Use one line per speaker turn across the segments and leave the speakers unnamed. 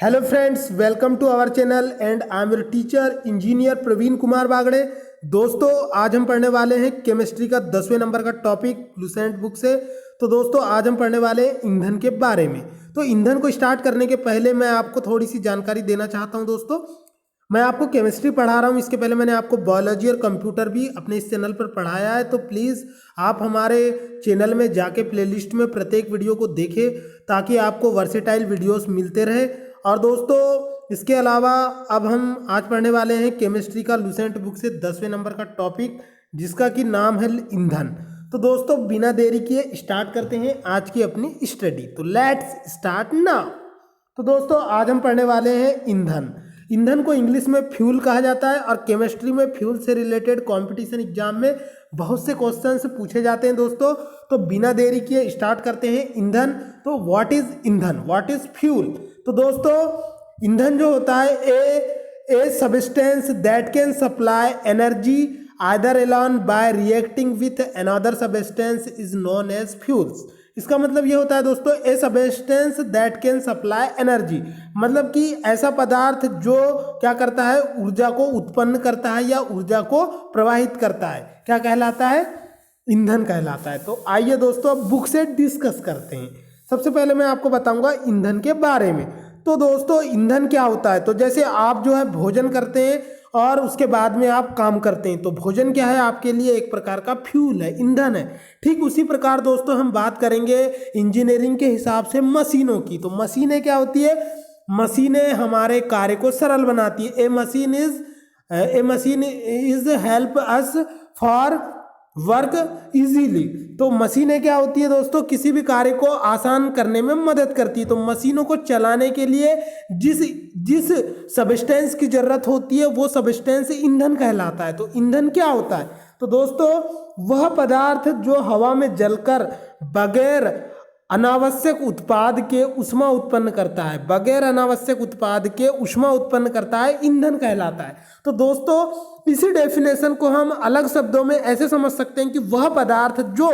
Hello friends, welcome to our channel and I am your teacher engineer Praveen Kumar Bagde. दोस्तों, आज हम पढ़ने वाले हैं केमिस्ट्री का 10वें नंबर का टॉपिक लुसेंट बुक से। तो दोस्तों, आज हम पढ़ने वाले हैं ईंधन के बारे में। तो ईंधन को स्टार्ट करने के पहले मैं आपको थोड़ी सी जानकारी देना चाहता हूं। दोस्तों, मैं आपको केमिस्ट्री पढ़ा रहा हूं, इसके पहले मैंने आपको बायोलॉजी और कंप्यूटर भी अपने इस चैनल पर पढ़ाया है। तो प्लीज़ आप हमारे चैनल में जाके प्लेलिस्ट में प्रत्येक वीडियो को देखें ताकि आपको वर्सेटाइल वीडियोस मिलते रहे। और दोस्तों, इसके अलावा अब हम आज पढ़ने वाले हैं केमिस्ट्री का लुसेंट बुक से 10वें नंबर का टॉपिक, जिसका कि नाम है ईंधन। तो दोस्तों, बिना देरी किए स्टार्ट करते हैं आज की अपनी स्टडी। तो लेट्स स्टार्ट नाउ। तो दोस्तों, आज हम पढ़ने वाले हैं ईंधन। ईंधन को इंग्लिश में फ्यूल कहा जाता है और केमिस्ट्री में फ्यूल से रिलेटेड कंपटीशन एग्जाम में बहुत से क्वेश्चंस पूछे जाते हैं। दोस्तों, तो बिना देरी किए स्टार्ट करते हैं ईंधन। तो व्हाट इज ईंधन, व्हाट इज फ्यूल? तो दोस्तों, ईंधन जो होता है a substance that can supply energy either alone by reacting with another substance is known as fuels. इसका मतलब ये होता है दोस्तों, a substance that can supply energy, मतलब कि ऐसा पदार्थ जो क्या करता है, ऊर्जा को उत्पन्न करता है या ऊर्जा को प्रवाहित करता है, क्या कहलाता है? ईंधन कहलाता है। तो आइए दोस्तों, अब बुक से डिस्कस करते हैं। सबसे पहले मैं आपको बताऊंगा ईंधन के बारे में। तो दोस्तों, ईंधन क्या होता है? तो जैसे आप जो है भोजन करते हैं और उसके बाद में आप काम करते हैं, तो भोजन क्या है? आपके लिए एक प्रकार का फ्यूल है, ईंधन है। ठीक उसी प्रकार दोस्तों, हम बात करेंगे इंजीनियरिंग के हिसाब से मशीनों की। तो मशीनें क्या होती है? मशीनें हमारे कार्य को सरल बनाती है। A machine is help us for work easily. तो मशीनें क्या होती है दोस्तों? किसी भी कार्य को आसान करने में मदद करती है। तो मशीनों को चलाने के लिए जिस सब्सटेंस की जरूरत होती है वो सब्सटेंस ईंधन कहलाता है। तो ईंधन क्या होता है? तो दोस्तों, वह पदार्थ जो हवा में जलकर बगैर अनावश्यक उत्पाद के ऊष्मा उत्पन्न करता है, बगैर अनावश्यक उत्पाद के ऊष्मा उत्पन्न करता है, ईंधन कहलाता है। तो दोस्तों, इसी डेफिनेशन को हम अलग शब्दों में ऐसे समझ सकते हैं कि वह पदार्थ जो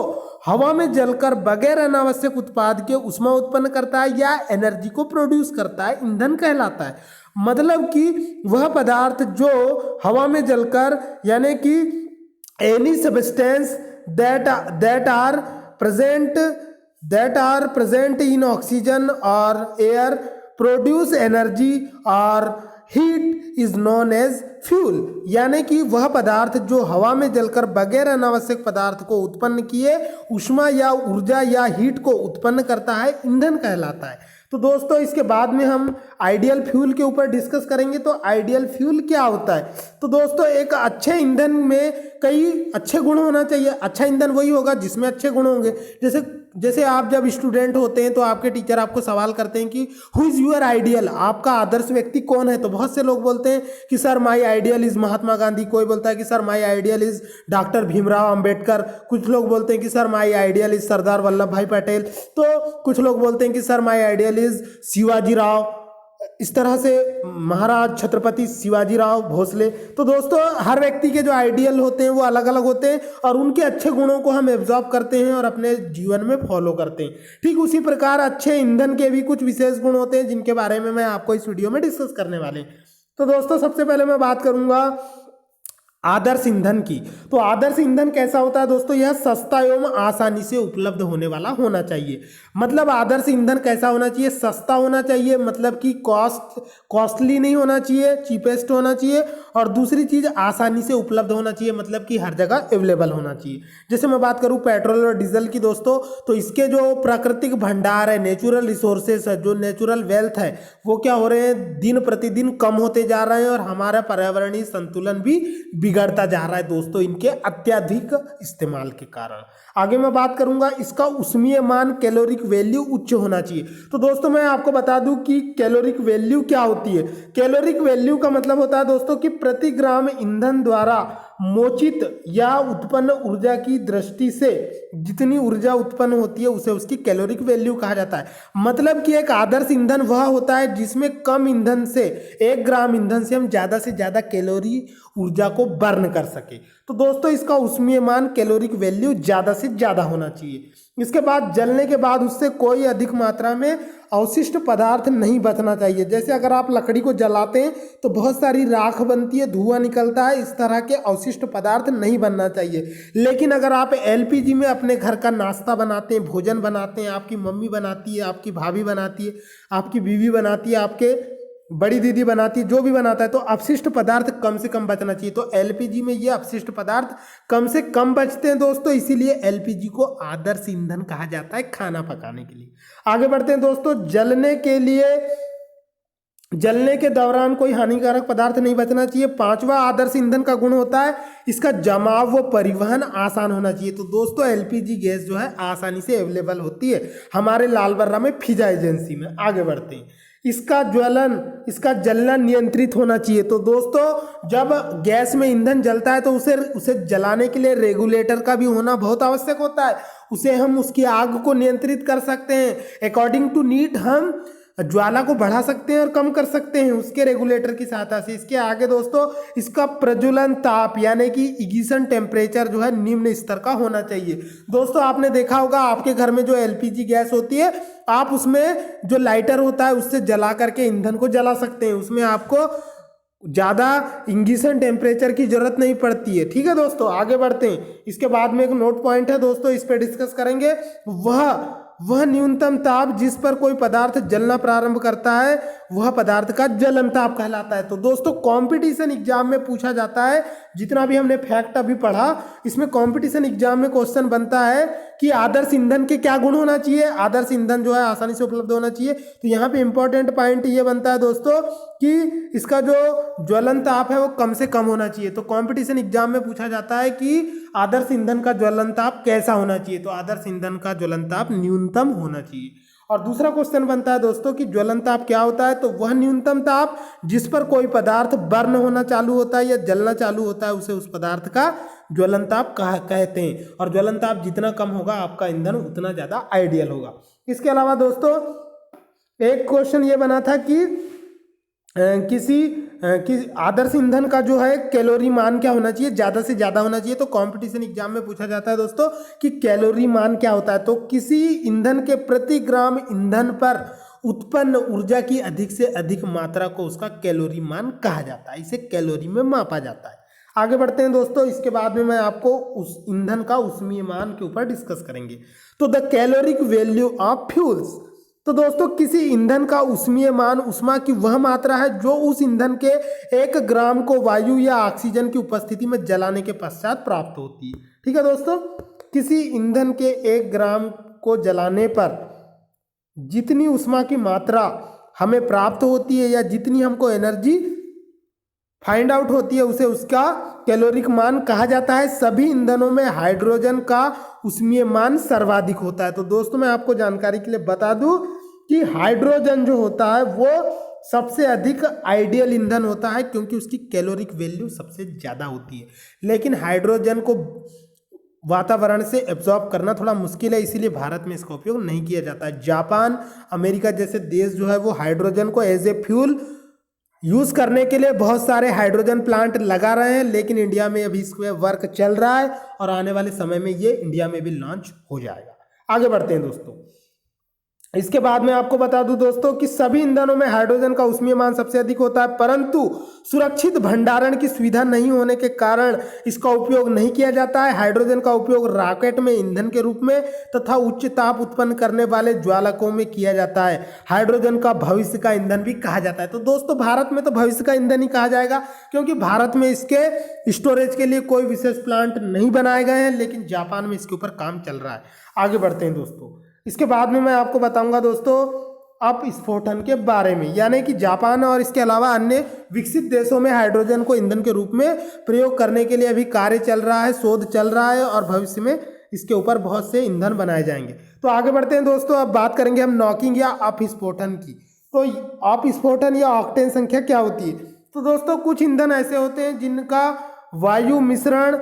हवा में जलकर बगैर अनावश्यक उत्पाद के ऊष्मा उत्पन्न करता है या एनर्जी को प्रोड्यूस करता है, ईंधन कहलाता है। मतलब कि वह पदार्थ जो हवा में जलकर, यानी कि any substance that are present in oxygen और एयर प्रोड्यूस एनर्जी और heat is known as fuel. यानी कि वह पदार्थ जो हवा में जलकर बगैर अनावश्यक पदार्थ को उत्पन्न किए ऊष्मा या ऊर्जा या हीट को उत्पन्न करता है, ईंधन कहलाता है। तो दोस्तों, इसके बाद में हम आइडियल फ्यूल के ऊपर डिस्कस करेंगे। तो आइडियल फ्यूल क्या होता है? तो दोस्तों, एक अच्छे ईंधन में कई अच्छे गुण होना चाहिए। अच्छा ईंधन वही होगा जिसमें अच्छे गुण होंगे। जैसे आप जब स्टूडेंट होते हैं तो आपके टीचर आपको सवाल करते हैं कि हु इज़ यूर आइडियल, आपका आदर्श व्यक्ति कौन है? तो बहुत से लोग बोलते हैं कि sir my ideal is Mahatma Gandhi, कोई बोलता है कि sir my ideal is doctor Bhimrao Ambedkar, कुछ लोग बोलते हैं कि sir my ideal is Sardar Vallabh भाई पटेल, तो कुछ लोग बोलते हैं कि sir my ideal is Shivaji Rao, इस तरह से महाराज छत्रपति शिवाजी राव भोसले। तो दोस्तों, हर व्यक्ति के जो आइडियल होते हैं वो अलग अलग होते हैं और उनके अच्छे गुणों को हम एब्जॉर्ब करते हैं और अपने जीवन में फॉलो करते हैं। ठीक उसी प्रकार अच्छे ईंधन के भी कुछ विशेष गुण होते हैं जिनके बारे में मैं आपको इस वीडियो में डिस्कस करने वाले हैं। तो दोस्तों, सबसे पहले मैं बात करूंगा आदर्श ईंधन की। तो आदर्श ईंधन कैसा होता है दोस्तों? यह सस्ता एवं आसानी से उपलब्ध होने वाला होना चाहिए। मतलब आदर्श ईंधन कैसा होना चाहिए? सस्ता होना चाहिए, मतलब कि कॉस्टली नहीं होना चाहिए, चीपेस्ट होना चाहिए। और दूसरी चीज, आसानी से उपलब्ध होना चाहिए, मतलब कि हर जगह अवेलेबल होना चाहिए। जैसे मैं बात करूं पेट्रोल और डीजल की दोस्तों, तो इसके जो प्राकृतिक भंडार है, नेचुरल रिसोर्सेस है, जो नेचुरल वेल्थ है, वो क्या हो रहे हैं? दिन प्रतिदिन कम होते जा रहे हैं और हमारा पर्यावरणीय संतुलन भी बिगड़ता जा रहा है दोस्तों, इनके अत्यधिक इस्तेमाल के कारण। आगे मैं बात करूंगा इसका ऊष्मीय मान, कैलोरिक वैल्यू उच्च होना चाहिए। तो दोस्तों, मैं आपको बता दूं कि कैलोरिक वैल्यू क्या होती है। कैलोरिक वैल्यू का मतलब होता है दोस्तों कि प्रति ग्राम ईंधन द्वारा मोचित या उत्पन्न ऊर्जा की दृष्टि से जितनी ऊर्जा उत्पन्न होती है उसे उसकी कैलोरिक वैल्यू कहा जाता है। मतलब कि एक आदर्श ईंधन वह होता है जिसमें कम ईंधन से, 1 ग्राम ईंधन से हम ज़्यादा से ज़्यादा कैलोरी ऊर्जा को बर्न कर सके। तो दोस्तों, इसका ऊष्मीय मान, कैलोरिक वैल्यू ज़्यादा से ज़्यादा होना चाहिए। इसके बाद जलने के बाद उससे कोई अधिक मात्रा में अवशिष्ट पदार्थ नहीं बचना चाहिए। जैसे अगर आप लकड़ी को जलाते हैं तो बहुत सारी राख बनती है, धुआं निकलता है, इस तरह के अवशिष्ट पदार्थ नहीं बनना चाहिए। लेकिन अगर आप एलपीजी में अपने घर का नाश्ता बनाते हैं, भोजन बनाते हैं, आपकी मम्मी बनाती है, आपकी भाभी बनाती है, आपकी बीवी बनाती है, आपके बड़ी दीदी बनाती है, जो भी बनाता है, तो अपशिष्ट पदार्थ कम से कम बचना चाहिए। तो एलपीजी में ये अपशिष्ट पदार्थ कम से कम बचते हैं दोस्तों, इसीलिए एलपीजी को आदर्श ईंधन कहा जाता है खाना पकाने के लिए। आगे बढ़ते हैं दोस्तों। जलने के दौरान कोई हानिकारक पदार्थ नहीं बचना चाहिए। पांचवा आदर्श ईंधन का गुण होता है इसका जमाव व परिवहन आसान होना चाहिए। तो दोस्तों एलपीजी गैस जो है आसानी से अवेलेबल होती है हमारे लालबर्रा में फिजा एजेंसी में। आगे बढ़ते हैं। इसका जलना नियंत्रित होना चाहिए। तो दोस्तों जब गैस में ईंधन जलता है तो उसे जलाने के लिए रेगुलेटर का भी होना बहुत आवश्यक होता है। उसे हम उसकी आग को नियंत्रित कर सकते हैं। अकॉर्डिंग टू नीड हम ज्वाला को बढ़ा सकते हैं और कम कर सकते हैं उसके रेगुलेटर की सहायता से। इसके आगे दोस्तों इसका प्रज्वलन ताप यानी कि इग्निशन टेम्परेचर जो है निम्न स्तर का होना चाहिए। दोस्तों आपने देखा होगा आपके घर में जो एलपीजी गैस होती है, आप उसमें जो लाइटर होता है उससे जला करके ईंधन को जला सकते हैं। उसमें आपको ज़्यादा इग्निशन टेम्परेचर की जरूरत नहीं पड़ती है। ठीक है दोस्तों, आगे बढ़ते हैं। इसके बाद में एक नोट पॉइंट है दोस्तों, इस पर डिस्कस करेंगे। वह न्यूनतम ताप जिस पर कोई पदार्थ जलना प्रारंभ करता है वह पदार्थ का ज्वलन ताप कहलाता है। तो दोस्तों कंपटीशन एग्जाम में पूछा जाता है, जितना भी हमने फैक्ट अभी पढ़ा इसमें कंपटीशन एग्जाम में क्वेश्चन बनता है कि आदर्श ईंधन के क्या गुण होना चाहिए। आदर्श ईंधन जो है आसानी से उपलब्ध होना चाहिए। तो यहाँ पे इंपॉर्टेंट पॉइंट ये बनता है दोस्तों कि इसका जो ज्वलन ताप है वो कम से कम होना चाहिए। तो कंपटीशन एग्जाम में पूछा जाता है कि आदर्श ईंधन का ज्वलन ताप कैसा होना चाहिए। तो आदर्श ईंधन का ज्वलन ताप न्यूनतम होना चाहिए। और दूसरा क्वेश्चन बनता है दोस्तों कि ज्वलन ताप क्या होता है। तो वह न्यूनतम ताप जिस पर कोई पदार्थ बर्न होना चालू होता है या जलना चालू होता है उसे उस पदार्थ का ज्वलन ताप कहते हैं। और ज्वलन ताप जितना कम होगा आपका ईंधन उतना ज़्यादा आइडियल होगा। इसके अलावा दोस्तों एक क्वेश्चन ये बना था कि किसी आदर्श ईंधन का जो है कैलोरी मान क्या होना चाहिए, ज़्यादा से ज़्यादा होना चाहिए। तो कंपटीशन एग्जाम में पूछा जाता है दोस्तों कि कैलोरी मान क्या होता है। तो किसी ईंधन के प्रति ग्राम ईंधन पर उत्पन्न ऊर्जा की अधिक से अधिक मात्रा को उसका कैलोरी मान कहा जाता है। इसे कैलोरी में मापा जाता है। आगे बढ़ते हैं दोस्तों। इसके बाद में मैं आपको उस ईंधन का ऊष्मीय मान के ऊपर डिस्कस करेंगे। तो the caloric value of fuels. तो दोस्तों किसी ईंधन का ऊष्मीय मान ऊष्मा की वह मात्रा है जो उस ईंधन के 1 ग्राम को वायु या ऑक्सीजन की उपस्थिति में जलाने के पश्चात प्राप्त होती है। ठीक है दोस्तों, किसी ईंधन के 1 ग्राम को जलाने पर जितनी ऊष्मा की मात्रा हमें प्राप्त होती है या जितनी हमको एनर्जी फाइंड आउट होती है उसे उसका कैलोरिक मान कहा जाता है। सभी ईंधनों में हाइड्रोजन का ऊष्मीय मान सर्वाधिक होता है। तो दोस्तों मैं आपको जानकारी के लिए बता दूं कि हाइड्रोजन जो होता है वो सबसे अधिक आइडियल ईंधन होता है क्योंकि उसकी कैलोरिक वैल्यू सबसे ज़्यादा होती है। लेकिन हाइड्रोजन को वातावरण से एब्जॉर्ब करना थोड़ा मुश्किल है, इसीलिए भारत में इसका उपयोग नहीं किया जाता है। जापान, अमेरिका जैसे देश जो है वो हाइड्रोजन को एज ए फ्यूल यूज़ करने के लिए बहुत सारे हाइड्रोजन प्लांट लगा रहे हैं, लेकिन इंडिया में अभी इस पर वर्क चल रहा है और आने वाले समय में ये इंडिया में भी लॉन्च हो जाएगा। आगे बढ़ते हैं दोस्तों। इसके बाद में आपको बता दूं दोस्तों कि सभी ईंधनों में हाइड्रोजन का ऊष्मीय मान सबसे अधिक होता है, परंतु सुरक्षित भंडारण की सुविधा नहीं होने के कारण इसका उपयोग नहीं किया जाता है। हाइड्रोजन का उपयोग रॉकेट में ईंधन के रूप में तथा उच्च ताप उत्पन्न करने वाले ज्वालकों में किया जाता है। हाइड्रोजन का भविष्य का ईंधन भी कहा जाता है। तो दोस्तों भारत में तो भविष्य का ईंधन ही कहा जाएगा क्योंकि भारत में इसके स्टोरेज के लिए कोई विशेष प्लांट नहीं बनाए गए हैं, लेकिन जापान में इसके ऊपर काम चल रहा है। आगे बढ़ते हैं दोस्तों। इसके बाद में मैं आपको बताऊंगा दोस्तों अपस्फोटन के बारे में, यानी कि जापान और इसके अलावा अन्य विकसित देशों में हाइड्रोजन को ईंधन के रूप में प्रयोग करने के लिए अभी कार्य चल रहा है, शोध चल रहा है और भविष्य में इसके ऊपर बहुत से ईंधन बनाए जाएंगे। तो आगे बढ़ते हैं दोस्तों। अब बात करेंगे हम नॉकिंग या अपस्फोटन की। तो अपस्फोटन या ऑक्टेन संख्या क्या होती है। तो दोस्तों कुछ ईंधन ऐसे होते हैं जिनका वायु मिश्रण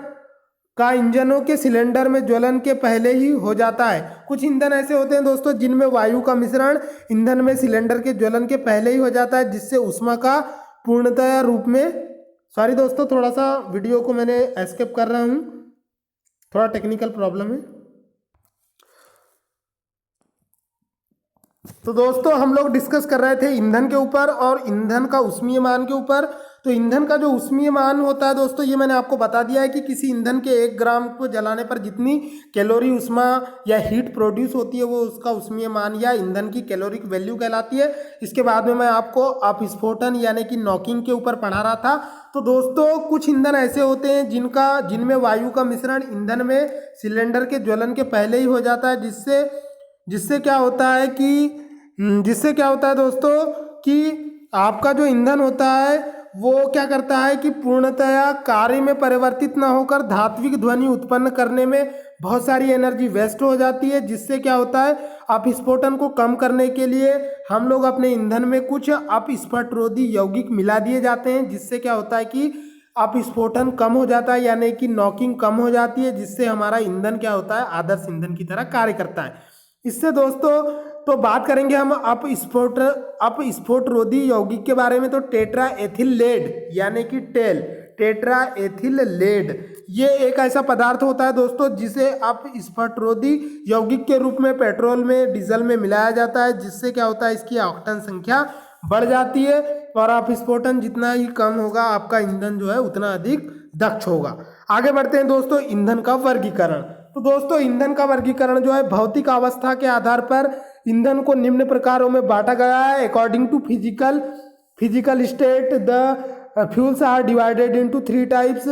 का इंजनों के सिलेंडर में ज्वलन के पहले ही हो जाता है। कुछ ईंधन ऐसे होते हैं दोस्तों जिनमें वायु का मिश्रण ईंधन में सिलेंडर के ज्वलन के पहले ही हो जाता है, जिससे ऊष्मा का पूर्णतया रूप में, सॉरी दोस्तों थोड़ा सा वीडियो को मैंने एस्केप कर रहा हूँ, थोड़ा टेक्निकल प्रॉब्लम है। तो दोस्तों हम लोग डिस्कस कर रहे थे ईंधन के ऊपर और ईंधन का ऊष्मीय मान के ऊपर। तो ईंधन का जो ऊष्मीय मान होता है दोस्तों, ये मैंने आपको बता दिया है कि किसी ईंधन के 1 ग्राम को जलाने पर जितनी कैलोरी ऊष्मा या हीट प्रोड्यूस होती है वो उसका ऊष्मीय मान या ईंधन की कैलोरिक वैल्यू कहलाती है। इसके बाद में मैं आपको अपस्फोटन यानी कि नॉकिंग के ऊपर पढ़ा रहा था। तो दोस्तों कुछ ईंधन ऐसे होते हैं जिनमें वायु का मिश्रण ईंधन में सिलेंडर के ज्वलन के पहले ही हो जाता है, जिससे क्या होता है दोस्तों कि आपका जो ईंधन होता है वो क्या करता है कि पूर्णतया कार्य में परिवर्तित ना होकर धात्विक ध्वनि उत्पन्न करने में बहुत सारी एनर्जी वेस्ट हो जाती है, जिससे क्या होता है अपस्फोटन को कम करने के लिए हम लोग अपने ईंधन में कुछ अपस्फोटरोधी यौगिक मिला दिए जाते हैं, जिससे क्या होता है कि अपस्फोटन कम हो जाता है यानी कि नॉकिंग कम हो जाती है, जिससे हमारा ईंधन क्या होता है आदर्श ईंधन की तरह कार्य करता है। इससे दोस्तों तो बात करेंगे हम अपस्फोटरोधी यौगिक के बारे में। तो टेट्रा एथिल लेड यानी कि टेट्रा एथिल लेड ये एक ऐसा पदार्थ होता है दोस्तों जिसे अपस्फोटरोधी यौगिक के रूप में पेट्रोल में डीजल में मिलाया जाता है, जिससे क्या होता है इसकी ऑक्टेन संख्या बढ़ जाती है और अपस्फोटन जितना ही कम होगा आपका ईंधन जो है उतना अधिक दक्ष होगा। आगे बढ़ते हैं दोस्तों ईंधन का वर्गीकरण। तो दोस्तों ईंधन का वर्गीकरण जो है भौतिक अवस्था के आधार पर ईंधन को निम्न प्रकारों में बांटा गया है। According to physical state the fuels are divided into 3 types.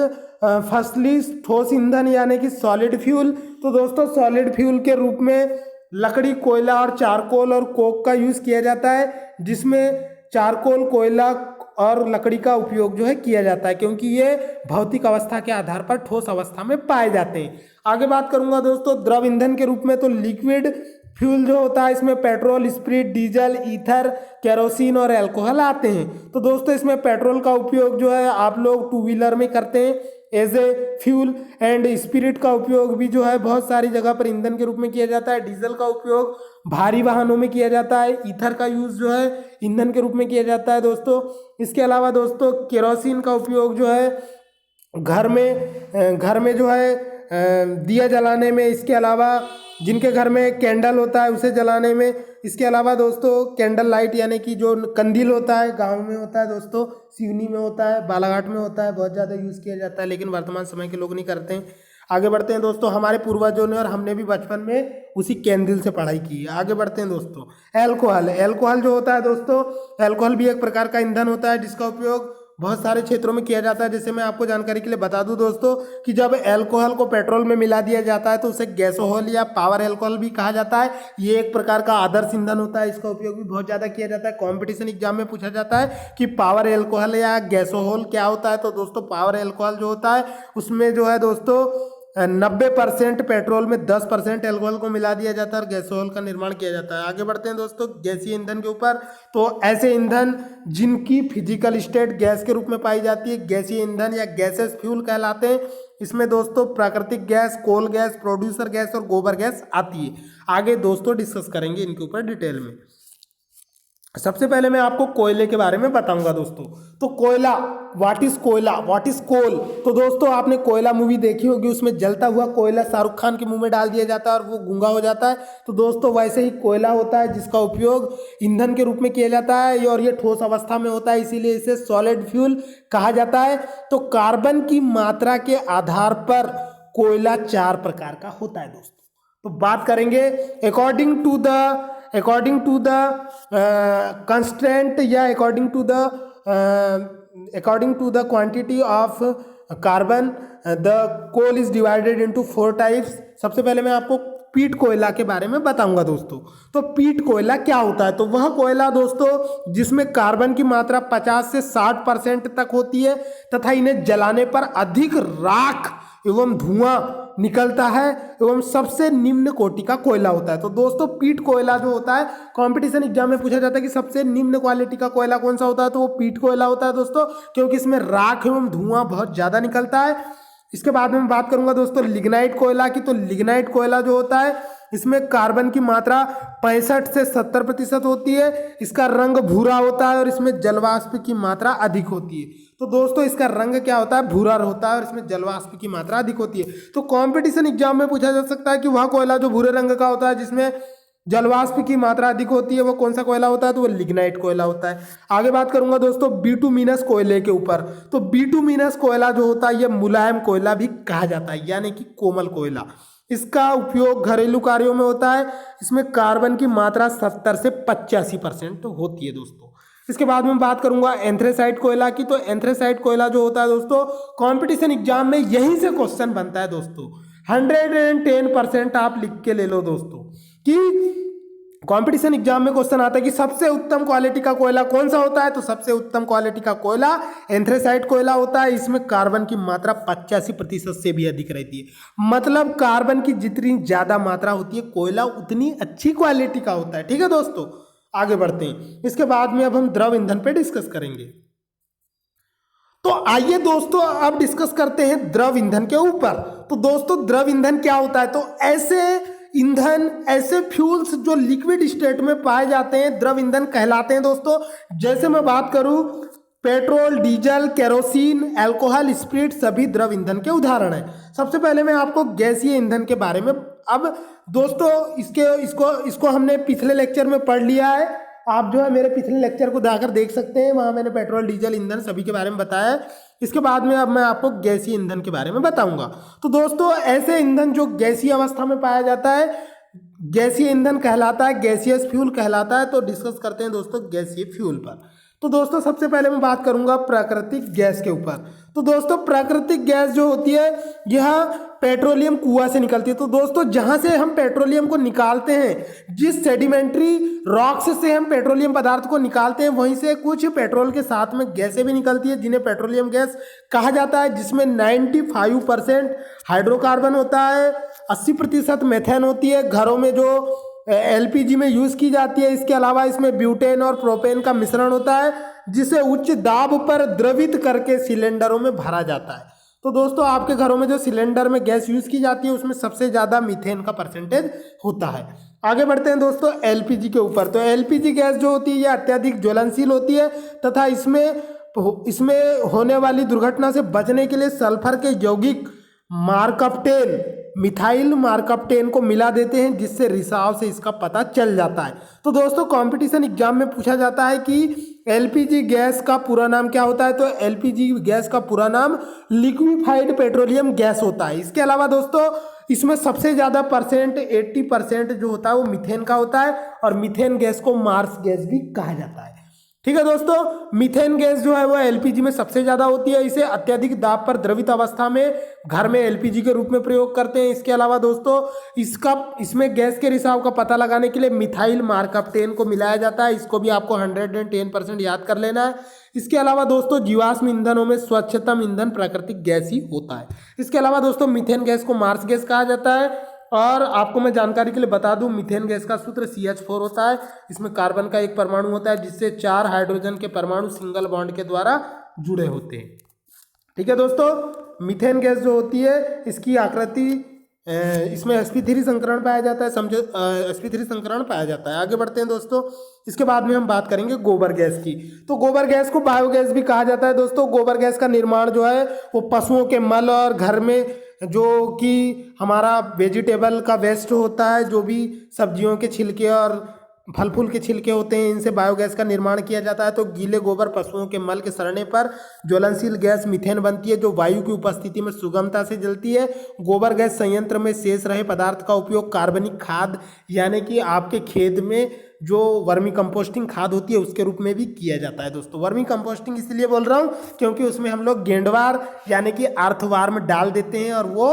Firstly ठोस ईंधन यानी कि सॉलिड फ्यूल। तो दोस्तों सॉलिड फ्यूल के रूप में लकड़ी, कोयला और चारकोल और कोक का यूज किया जाता है, जिसमें चारकोल, कोयला और लकड़ी का उपयोग जो है किया जाता है क्योंकि ये भौतिक अवस्था के आधार पर ठोस अवस्था में पाए जाते हैं। आगे बात करूंगा दोस्तों द्रव ईंधन के रूप में। तो लिक्विड फ्यूल जो होता है इसमें petrol, spirit, diesel, ether, kerosene और अल्कोहल आते हैं। तो दोस्तों इसमें पेट्रोल का उपयोग जो है आप लोग 2 व्हीलर में करते हैं as a fuel, and spirit का उपयोग भी जो है बहुत सारी जगह पर ईंधन के रूप में किया जाता है। डीजल का उपयोग भारी वाहनों में किया जाता है। ईथर का यूज जो है ईंधन के रूप में किया जाता है दोस्तों। इसके अलावा दोस्तों केरोसिन का उपयोग जो है घर में जो है दिया जलाने में, इसके अलावा जिनके घर में कैंडल होता है उसे जलाने में, इसके अलावा दोस्तों कैंडल लाइट यानी कि जो कंदील होता है गांव में होता है दोस्तों, सिवनी में होता है, बालाघाट में होता है, बहुत ज़्यादा यूज़ किया जाता है, लेकिन वर्तमान समय के लोग नहीं करते हैं। आगे बढ़ते हैं दोस्तों। हमारे पूर्वजों ने और हमने भी बचपन में उसी कैंडल से पढ़ाई की है। आगे बढ़ते हैं दोस्तों। एल्कोहल जो होता है दोस्तों, एल्कोहल भी एक प्रकार का ईंधन होता है जिसका उपयोग बहुत सारे क्षेत्रों में किया जाता है। जैसे मैं आपको जानकारी के लिए बता दूं दोस्तों कि जब अल्कोहल को पेट्रोल में मिला दिया जाता है तो उसे गैसोहल या पावर अल्कोहल भी कहा जाता है। ये एक प्रकार का आदर्श ईंधन होता है, इसका उपयोग भी बहुत ज़्यादा किया जाता है। कॉम्पिटिशन एग्जाम में पूछा जाता है कि पावर अल्कोहल या गैसोहल क्या होता है। तो दोस्तों पावर अल्कोहल जो होता है उसमें जो है दोस्तों 90% पेट्रोल में 10% एल्कोहल को मिला दिया जाता है और गैसोहल का निर्माण किया जाता है। आगे बढ़ते हैं दोस्तों गैसीय ईंधन के ऊपर। तो ऐसे ईंधन जिनकी फिजिकल स्टेट गैस के रूप में पाई जाती है गैसीय ईंधन या गैसेस फ्यूल कहलाते हैं। इसमें दोस्तों प्राकृतिक gas, coal gas, producer gas और गोबर गैस आती है। आगे दोस्तों डिस्कस करेंगे इनके ऊपर डिटेल में। सबसे पहले मैं आपको कोयले के बारे में बताऊंगा दोस्तों। तो कोयला, व्हाट इज कोल। तो दोस्तों आपने कोयला मूवी देखी होगी, उसमें जलता हुआ कोयला शाहरुख खान के मुंह में डाल दिया जाता है और वो गूंगा हो जाता है। तो दोस्तों वैसे ही कोयला होता है जिसका उपयोग ईंधन के रूप में किया जाता है और ये ठोस अवस्था में होता है, इसीलिए इसे सॉलिड फ्यूल कहा जाता है। तो कार्बन की मात्रा के आधार पर कोयला 4 प्रकार का होता है दोस्तों। तो बात करेंगे अकॉर्डिंग टू द कंस्टेंट या according to the quantity of carbon the coal is divided into 4 types. सबसे पहले मैं आपको पीट कोयला के बारे में बताऊंगा दोस्तों। तो पीट कोयला क्या होता है? तो वह कोयला दोस्तों जिसमें कार्बन की मात्रा 50 से 60% तक होती है तथा इन्हें जलाने पर अधिक राख एवं धुआं निकलता है एवं सबसे निम्न कोटि का कोयला होता है। तो दोस्तों पीट कोयला जो होता है, कंपटीशन एग्जाम में पूछा जाता है कि सबसे निम्न क्वालिटी का कोयला कौन सा होता है, तो वो पीट कोयला होता है दोस्तों, क्योंकि इसमें राख एवं धुआं बहुत ज़्यादा निकलता है। इसके बाद में बात करूंगा दोस्तों लिग्नाइट कोयला की। तो लिग्नाइट कोयला जो होता है इसमें कार्बन की मात्रा 65 से 70% होती है। इसका रंग भूरा होता है और इसमें जलवाष्प की मात्रा अधिक होती है। तो दोस्तों इसका रंग क्या होता है? भूरा होता है और इसमें जलवाष्प की मात्रा अधिक होती है। तो कंपटीशन एग्जाम में पूछा जा सकता है कि वह कोयला जो भूरे रंग का होता है जिसमें जलवाष्प की मात्रा अधिक होती है वो कौन सा कोयला होता है, तो वो लिग्नाइट कोयला होता है। आगे बात करूंगा दोस्तों बिटुमिनस कोयले के ऊपर। तो बिटुमिनस कोयला जो होता है ये मुलायम कोयला भी कहा जाता है, यानी कि कोमल कोयला। इसका उपयोग घरेलू कार्यों में होता है। इसमें कार्बन की मात्रा 70 से 85% होती है दोस्तों। इसके बाद में बात करूंगा एंथ्रेसाइट कोयला की। तो एंथ्रेसाइट कोयला जो होता है दोस्तों, कंपटीशन एग्जाम में यहीं से क्वेश्चन बनता है दोस्तों। 110% आप लिख के ले लो दोस्तों कि कंपटीशन एग्जाम में क्वेश्चन आता है कि सबसे उत्तम क्वालिटी का कोयला कौन सा होता है, तो सबसे उत्तम क्वालिटी का कोयला एंथ्रेसाइट कोयला होता है। इसमें कार्बन की मात्रा 85% से भी अधिक रहती है। मतलब कार्बन की जितनी ज्यादा मात्रा होती है कोयला उतनी अच्छी क्वालिटी का होता है। ठीक है दोस्तों, आगे बढ़ते हैं। इसके बाद में अब हम द्रव ईंधन पे डिस्कस करेंगे। तो आइए दोस्तों अब डिस्कस करते हैं द्रव ईंधन के ऊपर। तो दोस्तों द्रव ईंधन क्या होता है, तो ऐसे ईंधन, ऐसे फ्यूल्स जो लिक्विड स्टेट में पाए जाते हैं द्रव ईंधन कहलाते हैं दोस्तों। जैसे मैं बात करूं petrol, diesel, kerosene, alcohol, spirit सभी द्रव ईंधन के उदाहरण हैं। सबसे पहले मैं आपको गैसीय ईंधन के बारे में, अब दोस्तों इसको हमने पिछले लेक्चर में पढ़ लिया है। आप जो है मेरे पिछले लेक्चर को जाकर देख सकते हैं, वहां मैंने पेट्रोल, डीजल, ईंधन सभी के बारे में बताया है। इसके बाद में अब मैं आपको गैसीय ईंधन के बारे में बताऊंगा। तो दोस्तों ऐसे ईंधन जो गैसीय अवस्था में पाया जाता है गैसीय ईंधन कहलाता है, गैसियस फ्यूल कहलाता है। तो डिस्कस करते हैं दोस्तों गैसीय फ्यूल पर। तो दोस्तों सबसे पहले मैं बात करूंगा प्राकृतिक गैस के ऊपर। तो दोस्तों प्राकृतिक गैस जो होती है यह पेट्रोलियम कुआं से निकलती है। तो दोस्तों जहां से हम पेट्रोलियम को निकालते हैं, जिस सेडिमेंट्री रॉक्स से हम पेट्रोलियम पदार्थ को निकालते हैं, वहीं से कुछ पेट्रोल के साथ में गैसें भी निकलती है जिन्हें पेट्रोलियम गैस कहा जाता है, जिसमें 95% हाइड्रोकार्बन होता है, 80% मेथेन होती है, घरों में जो एलपीजी में यूज की जाती है। इसके अलावा इसमें ब्यूटेन और प्रोपेन का मिश्रण होता है जिसे उच्च दाब पर द्रवित करके सिलेंडरों में भरा जाता है। तो दोस्तों आपके घरों में जो सिलेंडर में गैस यूज की जाती है उसमें सबसे ज्यादा मीथेन का परसेंटेज होता है। आगे बढ़ते हैं दोस्तों एलपीजी के ऊपर। तो एलपीजी गैस जो होती है यह अत्यधिक ज्वलनशील होती है तथा इसमें होने वाली दुर्घटना से बचने के लिए सल्फर के यौगिक मार्कप्टेन, मिथाइल मार्कप्टेन को मिला देते हैं, जिससे रिसाव से इसका पता चल जाता है। तो दोस्तों कंपटीशन एग्जाम में पूछा जाता है कि एलपीजी गैस का पूरा नाम क्या होता है, तो एलपीजी गैस का पूरा नाम लिक्विफाइड पेट्रोलियम गैस होता है। इसके अलावा दोस्तों इसमें सबसे ज्यादा परसेंट 80% जो होता है वो मीथेन का होता है, और मीथेन गैस को मार्स गैस भी कहा जाता है। ठीक है दोस्तों, मीथेन गैस जो है वो एलपीजी में सबसे ज्यादा होती है। इसे अत्यधिक दाब पर द्रवित अवस्था में घर में एलपीजी के रूप में प्रयोग करते हैं। इसके अलावा दोस्तों इसमें गैस के रिसाव का पता लगाने के लिए मिथाइल मार्कप्टेन को मिलाया जाता है। इसको भी आपको 110% याद कर लेना है। इसके अलावा दोस्तों जीवाश्म ईंधनों में स्वच्छतम ईंधन प्राकृतिक गैस ही होता है। इसके अलावा दोस्तों मीथेन गैस को मार्स गैस कहा जाता है। और आपको मैं जानकारी के लिए बता दूं मीथेन गैस का सूत्र CH4 होता है। इसमें कार्बन का एक परमाणु होता है जिससे 4 हाइड्रोजन के परमाणु सिंगल बॉन्ड के द्वारा जुड़े होते हैं। ठीक है दोस्तों, मीथेन गैस जो होती है इसकी आकृति, इसमें sp3 संकरण पाया जाता है, समझो sp3 संकरण पाया जाता है। आगे बढ़ते हैं दोस्तों, इसके बाद में हम बात करेंगे गोबर गैस की। तो गोबर गैस को बायोगैस भी कहा जाता है दोस्तों। गोबर गैस का निर्माण जो है वो पशुओं के मल और घर में जो कि हमारा वेजिटेबल का वेस्ट होता है, जो भी सब्जियों के छिलके और फल फूल के छिलके होते हैं, इनसे बायोगैस का निर्माण किया जाता है। तो गीले गोबर पशुओं के मल के सड़ने पर ज्वलनशील गैस मीथेन बनती है, जो वायु की उपस्थिति में सुगमता से जलती है। गोबर गैस संयंत्र में शेष रहे पदार्थ का उपयोग कार्बनिक खाद, यानी कि आपके खेत में जो वर्मी कंपोस्टिंग खाद होती है उसके रूप में भी किया जाता है दोस्तों। वर्मी कंपोस्टिंग इसलिए बोल रहा हूँ क्योंकि उसमें हम लोग गेंडवार यानी कि अर्थवार्म डाल देते हैं और वो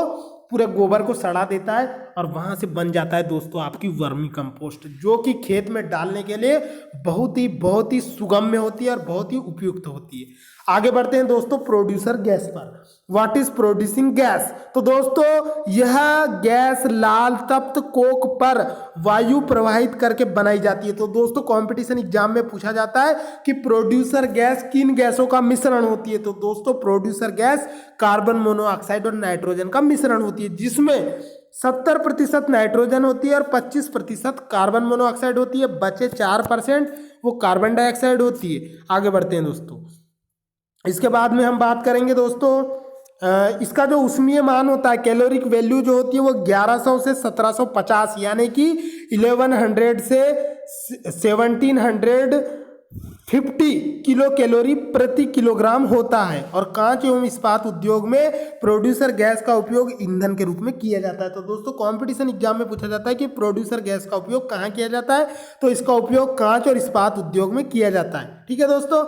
पूरे गोबर को सड़ा देता है और वहां से बन जाता है दोस्तों आपकी वर्मी कंपोस्ट, जो कि खेत में डालने के लिए बहुत ही सुगम्य होती है और बहुत ही उपयुक्त होती है। आगे बढ़ते हैं दोस्तों प्रोड्यूसर गैस पर। What is producing gas? तो दोस्तों यह गैस लाल तप्त कोक पर वायु प्रवाहित करके बनाई जाती है। तो दोस्तों कंपटीशन एग्जाम में पूछा जाता है कि प्रोड्यूसर गैस किन गैसों का मिश्रण होती है। तो दोस्तों प्रोड्यूसर गैस कार्बन मोनोऑक्साइड और नाइट्रोजन का मिश्रण होती है, जिसमें 70% नाइट्रोजन होती है और 25% कार्बन मोनोऑक्साइड होती है। बचे 4% वो कार्बन डाइऑक्साइड होती है। आगे बढ़ते हैं दोस्तों, इसके बाद में हम बात करेंगे दोस्तों इसका जो ऊष्मीय मान होता है, कैलोरिक वैल्यू जो होती है वो 1100 से 1750 यानी कि 1100 से 1750 किलो कैलोरी प्रति किलोग्राम होता है। और कांच एवं इस्पात उद्योग में प्रोड्यूसर गैस का उपयोग ईंधन के रूप में किया जाता है। तो दोस्तों कंपटीशन एग्जाम में पूछा जाता है कि प्रोड्यूसर गैस का उपयोग कहाँ किया जाता है, तो इसका उपयोग कांच और इस्पात उद्योग में किया जाता है। ठीक है दोस्तों,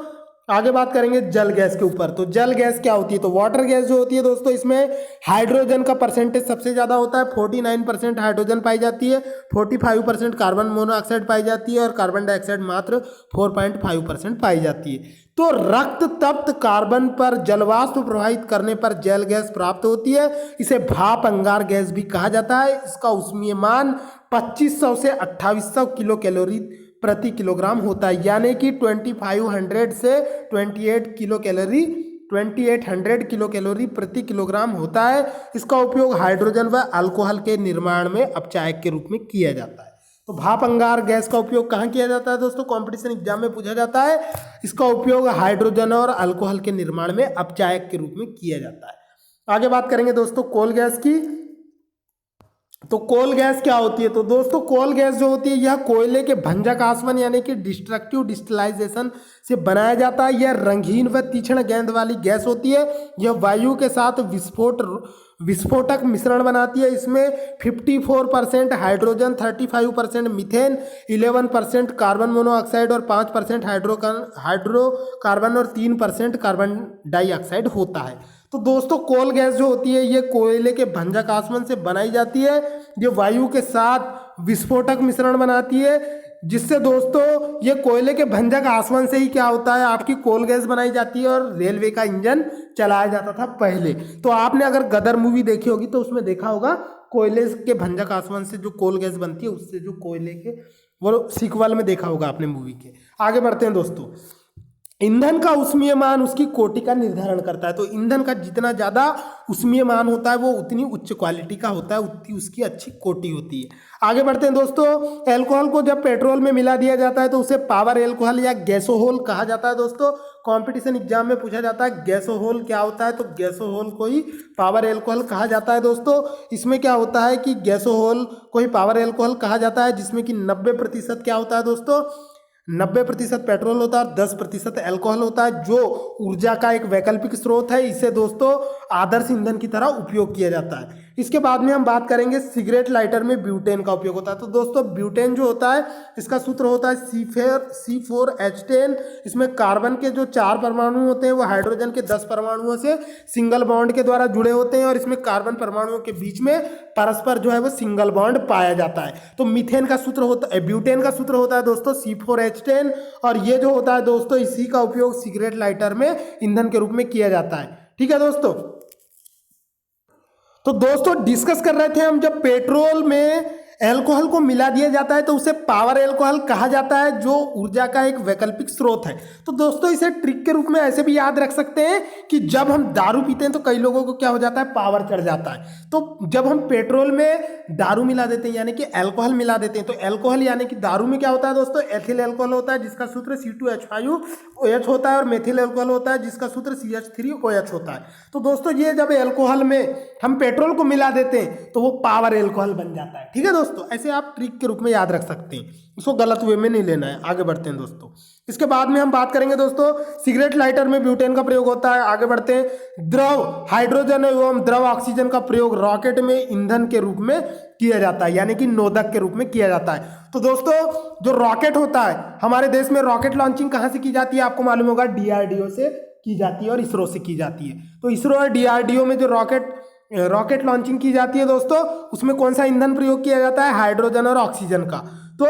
आगे बात करेंगे जल गैस के ऊपर। तो जल गैस क्या होती है, तो वाटर गैस जो होती है दोस्तों, इसमें हाइड्रोजन का परसेंटेज सबसे ज़्यादा होता है। 49% हाइड्रोजन पाई जाती है, 45% कार्बन मोनोऑक्साइड पाई जाती है और कार्बन डाइऑक्साइड मात्र 4.5% पाई जाती है। तो रक्त तप्त कार्बन पर जलवाष्प प्रवाहित करने पर जल गैस प्राप्त होती है। इसे भाप अंगार गैस भी कहा जाता है। इसका ऊष्मीयमान 2500 से 2800 किलो कैलोरी प्रति किलोग्राम होता है, यानी कि 2500 से 2800 किलो कैलोरी प्रति किलोग्राम होता है। इसका उपयोग हाइड्रोजन व अल्कोहल के निर्माण में अपचायक के रूप में किया जाता है। तो भाप अंगार गैस का उपयोग कहाँ किया जाता है दोस्तों, कंपटीशन एग्जाम में पूछा जाता है। इसका उपयोग हाइड्रोजन और अल्कोहल के निर्माण में अपचायक के रूप में किया जाता है। आगे बात करेंगे दोस्तों कोल गैस की। तो कोल गैस क्या होती है, तो दोस्तों कोल गैस जो होती है यह कोयले के भंजक आसवन यानी कि डिस्ट्रक्टिव डिस्टिलाइजेशन से बनाया जाता है। यह रंगीन व तीक्ष्ण गेंद वाली गैस होती है। यह वायु के साथ विस्फोटक मिश्रण बनाती है। इसमें 54% हाइड्रोजन, 35% मीथेन, 11% कार्बन मोनोऑक्साइड और 5% हाइड्रोकार्बन और 3% कार्बन डाइऑक्साइड होता है। तो दोस्तों कोल गैस जो होती है ये कोयले के भंजक आसवन से बनाई जाती है। ये वायु के साथ विस्फोटक मिश्रण बनाती है, जिससे दोस्तों ये कोयले के भंजक आसवन से ही क्या होता है, आपकी कोल गैस बनाई जाती है और रेलवे का इंजन चलाया जाता था पहले। तो आपने अगर गदर मूवी देखी होगी तो उसमें देखा होगा कोयले के भंजक आसवन से जो कोल गैस बनती है उससे जो कोयले के, वो सीक्वल में देखा होगा आपने मूवी के। आगे बढ़ते हैं दोस्तों। ईंधन का ऊष्मीयमान उसकी कोटि का निर्धारण करता है। तो ईंधन का जितना ज़्यादा ऊष्मीयमान होता है वो उतनी उच्च क्वालिटी का होता है, उतनी उसकी अच्छी कोटि होती है। आगे बढ़ते हैं दोस्तों। अल्कोहल को जब पेट्रोल में मिला दिया जाता है तो उसे पावर अल्कोहल या गैसोहोल कहा जाता है। दोस्तों कंपटीशन एग्जाम में पूछा जाता है गैसोहोल क्या होता है, तो गैसोहोल को ही पावर अल्कोहल कहा जाता है। दोस्तों इसमें क्या होता है कि गैसोहोल को ही पावर अल्कोहल कहा जाता है, जिसमें कि 90% क्या होता है दोस्तों, 90% पेट्रोल होता है और 10% अल्कोहल होता है, जो ऊर्जा का एक वैकल्पिक स्रोत है। इसे दोस्तों आदर्श ईंधन की तरह उपयोग किया जाता है। इसके बाद में हम बात करेंगे सिगरेट लाइटर में ब्यूटेन का उपयोग होता है। तो दोस्तों ब्यूटेन जो होता है इसका सूत्र होता है C4H10। इसमें कार्बन के जो 4 परमाणु होते हैं वो हाइड्रोजन के 10 परमाणुओं से सिंगल बॉन्ड के द्वारा जुड़े होते हैं और इसमें कार्बन परमाणुओं के बीच में परस्पर जो है वो सिंगल बॉन्ड पाया जाता है। तो मीथेन का सूत्र होता है, ब्यूटेन का सूत्र होता है दोस्तों C4H10, और ये जो होता है दोस्तों इसी का उपयोग सिगरेट लाइटर में ईंधन के रूप में किया जाता है। ठीक है दोस्तों। तो दोस्तों डिस्कस कर रहे थे हम, जब पेट्रोल में अल्कोहल को मिला दिया जाता है तो उसे पावर अल्कोहल कहा जाता है, जो ऊर्जा का एक वैकल्पिक स्रोत है। तो दोस्तों इसे ट्रिक के रूप में ऐसे भी याद रख सकते हैं कि जब हम दारू पीते हैं तो कई लोगों को क्या हो जाता है, पावर चढ़ जाता है। तो जब हम पेट्रोल में दारू मिला देते हैं यानी कि अल्कोहल मिला देते हैं, तो अल्कोहल यानी कि दारू में क्या होता है दोस्तों, एथिल अल्कोहल होता है जिसका सूत्र C2H5OH होता है, और मेथिल अल्कोहल होता है जिसका सूत्र CH3OH होता है। तो दोस्तों ये जब अल्कोहल में हम पेट्रोल को मिला देते हैं तो वो पावर अल्कोहल बन जाता है। ठीक है दोस्तों, ऐसे आप ट्रिक के रूप में याद रख सकते हैं, इसको गलत वे में नहीं लेना है। आगे बढ़ते हैं दोस्तों। इसके बाद में हम बात करेंगे दोस्तों सिगरेट लाइटर में ब्यूटेन का प्रयोग होता है। आगे बढ़ते हैं। द्रव हाइड्रोजन एवं द्रव ऑक्सीजन का प्रयोग रॉकेट में ईंधन के रूप में किया जाता है, यानी कि नोदक के रूप में किया जाता है। तो दोस्तों जो रॉकेट होता है, हमारे देश में रॉकेट लॉन्चिंग कहाँ से की जाती है, आपको मालूम होगा DRDO से की जाती है और इसरो से की जाती है। तो इसरो और DRDO में जो रॉकेट लॉन्चिंग की जाती है दोस्तों, उसमें कौन सा ईंधन प्रयोग किया जाता है, हाइड्रोजन और ऑक्सीजन का। तो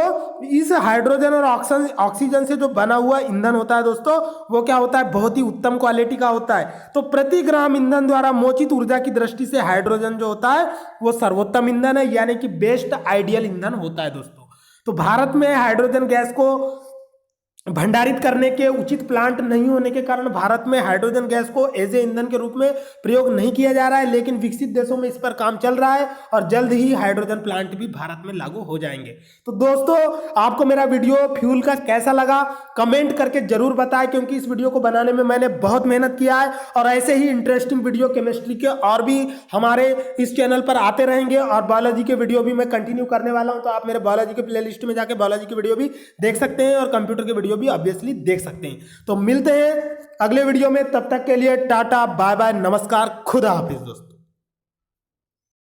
इस हाइड्रोजन और ऑक्सीजन से जो बना हुआ ईंधन होता है दोस्तों, वो क्या होता है, बहुत ही उत्तम क्वालिटी का होता है। तो प्रति ग्राम ईंधन द्वारा मोचित ऊर्जा की दृष्टि से हाइड्रोजन जो होता है वो सर्वोत्तम ईंधन है, यानी कि बेस्ट आइडियल ईंधन होता है दोस्तों। तो भारत में हाइड्रोजन गैस को भंडारित करने के उचित प्लांट नहीं होने के कारण भारत में हाइड्रोजन गैस को एज ए ईंधन के रूप में प्रयोग नहीं किया जा रहा है, लेकिन विकसित देशों में इस पर काम चल रहा है और जल्द ही हाइड्रोजन प्लांट भी भारत में लागू हो जाएंगे। तो दोस्तों, आपको मेरा वीडियो फ्यूल का कैसा लगा कमेंट करके जरूर बताएं, क्योंकि इस वीडियो को बनाने में मैंने बहुत मेहनत किया है और ऐसे ही इंटरेस्टिंग वीडियो केमिस्ट्री के और भी हमारे इस चैनल पर आते रहेंगे और बायोलॉजी के वीडियो भी मैं कंटिन्यू करने वाला हूं। तो आप मेरे बायोलॉजी के प्लेलिस्ट में जाके बायोलॉजी के वीडियो भी देख सकते हैं और कंप्यूटर के वीडियो भी ऑब्वियसली देख सकते हैं। तो मिलते हैं अगले वीडियो में, तब तक के लिए टाटा बाय बाय नमस्कार, खुदा हाफिज दोस्तों।